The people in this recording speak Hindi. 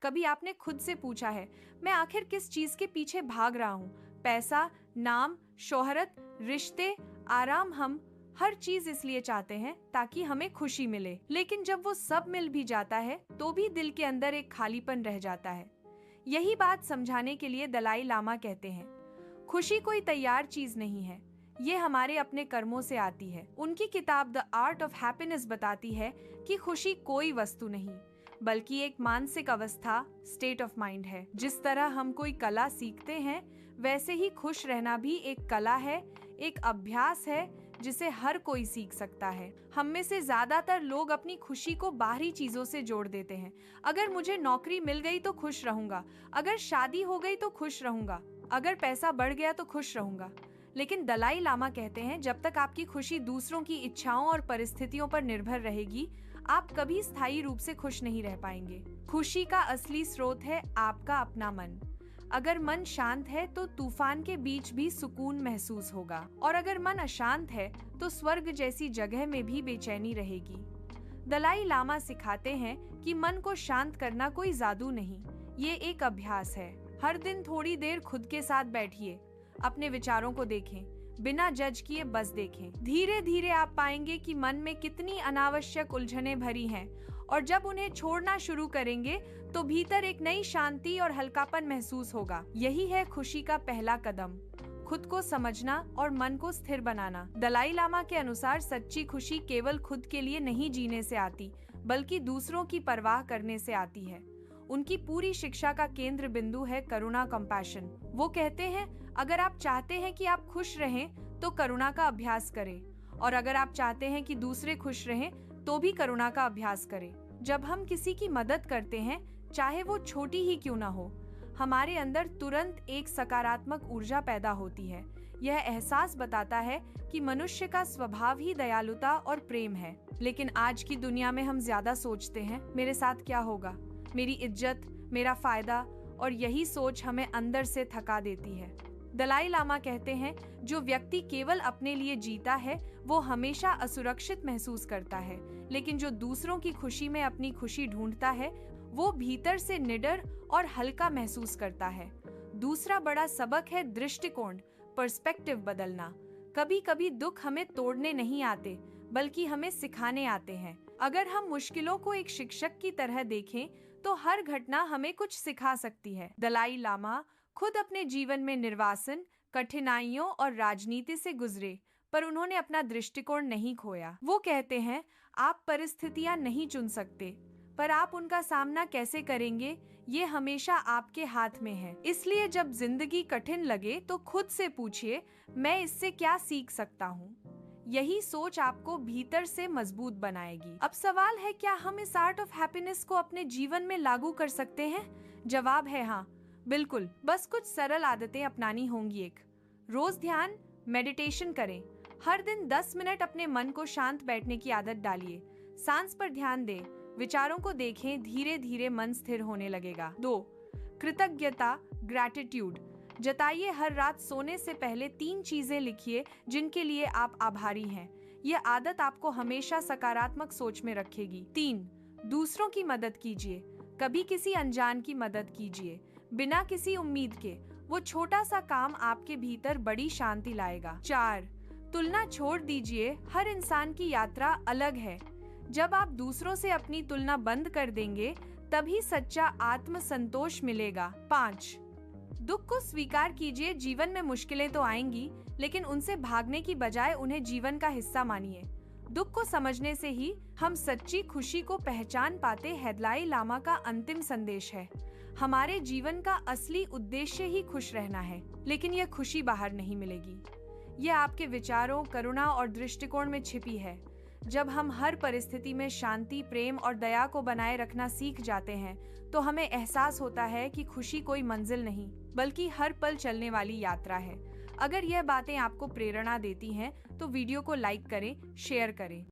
कभी आपने खुद से पूछा है, मैं आखिर किस चीज के पीछे भाग रहा हूँ? पैसा, नाम, शोहरत, रिश्ते, आराम। हम हर चीज इसलिए चाहते हैं ताकि हमें खुशी मिले, लेकिन जब वो सब मिल भी जाता है तो भी दिल के अंदर एक खालीपन रह जाता है। यही बात समझाने के लिए दलाई लामा कहते हैं, खुशी कोई तैयार चीज नहीं है, ये हमारे अपने कर्मों से आती है। उनकी किताब द आर्ट ऑफ हैप्पीनेस बताती है कि खुशी कोई वस्तु नहीं, बल्कि एक मानसिक अवस्था, स्टेट ऑफ माइंड है। जिस तरह हम कोई कला सीखते हैं, वैसे ही खुश रहना भी एक कला है, एक अभ्यास है जिसे हर कोई सीख सकता है। हम में से ज्यादातर लोग अपनी खुशी को बाहरी चीजों से जोड़ देते हैं। अगर मुझे नौकरी मिल गई तो खुश रहूंगा, अगर शादी हो गई तो खुश रहूंगा, अगर पैसा बढ़ गया तो खुश रहूंगा। लेकिन दलाई लामा कहते हैं, जब तक आपकी खुशी दूसरों की इच्छाओं और परिस्थितियों पर निर्भर रहेगी, आप कभी स्थायी रूप से खुश नहीं रह पाएंगे। खुशी का असली स्रोत है आपका अपना मन। अगर मन शांत है तो तूफान के बीच भी सुकून महसूस होगा, और अगर मन अशांत है तो स्वर्ग जैसी जगह में भी बेचैनी रहेगी। दलाई लामा सिखाते हैं कि मन को शांत करना कोई जादू नहीं, ये एक अभ्यास है। हर दिन थोड़ी देर खुद के साथ बैठिए, अपने विचारों को देखें, बिना जज किए बस देखें। धीरे धीरे आप पाएंगे कि मन में कितनी अनावश्यक उलझनें भरी हैं, और जब उन्हें छोड़ना शुरू करेंगे तो भीतर एक नई शांति और हल्कापन महसूस होगा। यही है खुशी का पहला कदम, खुद को समझना और मन को स्थिर बनाना। दलाई लामा के अनुसार सच्ची खुशी केवल खुद के लिए नहीं जीने से आती, बल्कि दूसरों की परवाह करने से आती है। उनकी पूरी शिक्षा का केंद्र बिंदु है करुणा, कंपैशन। वो कहते हैं, अगर आप चाहते हैं कि आप खुश रहें तो करुणा का अभ्यास करें, और अगर आप चाहते हैं कि दूसरे खुश रहें तो भी करुणा का अभ्यास करें। जब हम किसी की मदद करते हैं, चाहे वो छोटी ही क्यों ना हो, हमारे अंदर तुरंत एक सकारात्मक ऊर्जा पैदा होती है। यह एहसास बताता है कि मनुष्य का स्वभाव ही दयालुता और प्रेम है। लेकिन आज की दुनिया में हम ज्यादा सोचते हैं, मेरे साथ क्या होगा, मेरी इज्जत, मेरा फायदा, और यही सोच हमें अंदर से थका देती है। दलाई लामा कहते हैं, जो व्यक्ति केवल अपने लिए जीता है वो हमेशा असुरक्षित महसूस करता है, लेकिन जो दूसरों की खुशी में अपनी खुशी ढूंढता है वो भीतर से निडर और हल्का महसूस करता है। दूसरा बड़ा सबक है दृष्टिकोण, पर्सपेक्टिव बदलना। कभी कभी दुख हमें तोड़ने नहीं आते, बल्कि हमें सिखाने आते हैं। अगर हम मुश्किलों को एक शिक्षक की तरह देखें तो हर घटना हमें कुछ सिखा सकती है। दलाई लामा खुद अपने जीवन में निर्वासन, कठिनाइयों और राजनीति से गुजरे, पर उन्होंने अपना दृष्टिकोण नहीं खोया। वो कहते हैं, आप परिस्थितियां नहीं चुन सकते, पर आप उनका सामना कैसे करेंगे ये हमेशा आपके हाथ में है। इसलिए जब जिंदगी कठिन लगे तो खुद से पूछिए, मैं इससे क्या सीख सकता हूँ। यही सोच आपको भीतर से मजबूत बनाएगी। अब सवाल है, क्या हम इस आर्ट ऑफ हैप्पीनेस को अपने जीवन में लागू कर सकते हैं? जवाब है हाँ, बिल्कुल। बस कुछ सरल आदतें अपनानी होंगी। एक, रोज ध्यान, मेडिटेशन करें। हर दिन 10 मिनट अपने मन को शांत बैठने की आदत डालिए। सांस पर ध्यान दें, विचारों को देखें, धीरे धीरे मन स्थिर होने लगेगा। 2, कृतज्ञता, ग्रैटिट्यूड जताइए। हर रात सोने से पहले 3 चीजें लिखिए जिनके लिए आप आभारी हैं। यह आदत आपको हमेशा सकारात्मक सोच में रखेगी। 3, दूसरों की मदद कीजिए। कभी किसी अनजान की मदद कीजिए, बिना किसी उम्मीद के। वो छोटा सा काम आपके भीतर बड़ी शांति लाएगा। 4, तुलना छोड़ दीजिए। हर इंसान की यात्रा अलग है। जब आप दूसरों से अपनी तुलना बंद कर देंगे, तभी सच्चा आत्म संतोष मिलेगा। 5, दुख को स्वीकार कीजिए। जीवन में मुश्किलें तो आएंगी, लेकिन उनसे भागने की बजाय उन्हें जीवन का हिस्सा मानिए। दुख को समझने से ही हम सच्ची खुशी को पहचान पाते हैं। दलाई लामा का अंतिम संदेश है, हमारे जीवन का असली उद्देश्य ही खुश रहना है, लेकिन यह खुशी बाहर नहीं मिलेगी। यह आपके विचारों, करुणा और दृष्टिकोण में छिपी है। जब हम हर परिस्थिति में शांति, प्रेम और दया को बनाए रखना सीख जाते हैं, तो हमें एहसास होता है कि खुशी कोई मंजिल नहीं, बल्कि हर पल चलने वाली यात्रा है। अगर यह बातें आपको प्रेरणा देती हैं, तो वीडियो को लाइक करें, शेयर करें।